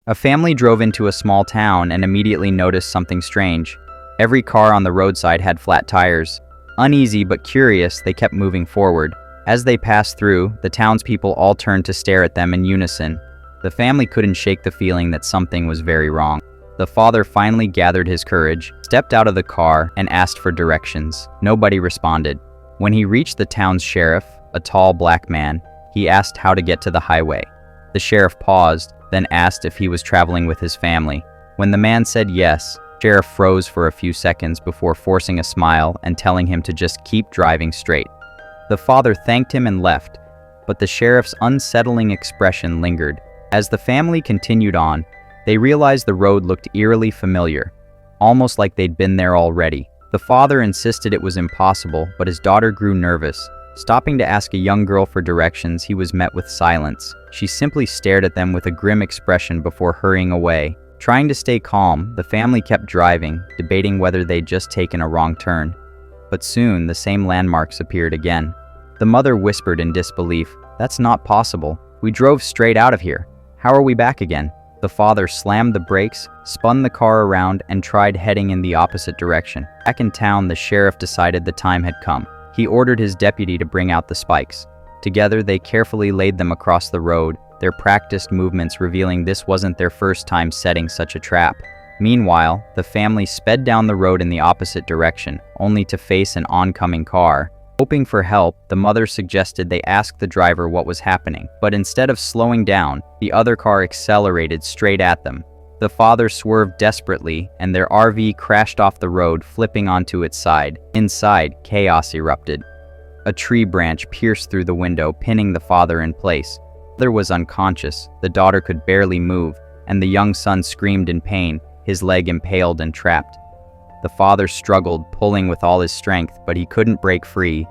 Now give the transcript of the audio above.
A family drove into a small town and immediately noticed something strange. Every car on the roadside had flat tires. Uneasy but curious, they kept moving forward. As they passed through, the townspeople all turned to stare at them in unison. The family couldn't shake the feeling that something was very wrong. The father finally gathered his courage, stepped out of the car, and asked for directions. Nobody responded. When he reached the town's sheriff, a tall black man, he asked how to get to the highway. The sheriff paused, then asked if he was traveling with his family. When the man said yes, Sheriff froze for a few seconds before forcing a smile and telling him to just keep driving straight. The father thanked him and left, but the sheriff's unsettling expression lingered. As the family continued on, they realized the road looked eerily familiar, almost like they'd been there already. The father insisted it was impossible, but his daughter grew nervous. Stopping to ask a young girl for directions, he was met with silence. She simply stared at them with a grim expression before hurrying away. Trying to stay calm, the family kept driving, debating whether they'd just taken a wrong turn. But soon, the same landmarks appeared again. The mother whispered in disbelief, "That's not possible. We drove straight out of here. How are we back again?" The father slammed the brakes, spun the car around, and tried heading in the opposite direction. Back in town, the sheriff decided the time had come. He ordered his deputy to bring out the spikes. Together, they carefully laid them across the road, their practiced movements revealing this wasn't their first time setting such a trap. Meanwhile, the family sped down the road in the opposite direction, only to face an oncoming car. Hoping for help, the mother suggested they ask the driver what was happening, but instead of slowing down, the other car accelerated straight at them. The father swerved desperately, and their RV crashed off the road, flipping onto its side. Inside, chaos erupted. A tree branch pierced through the window, pinning the father in place. The mother was unconscious, the daughter could barely move, and the young son screamed in pain, his leg impaled and trapped. The father struggled, pulling with all his strength, but he couldn't break free.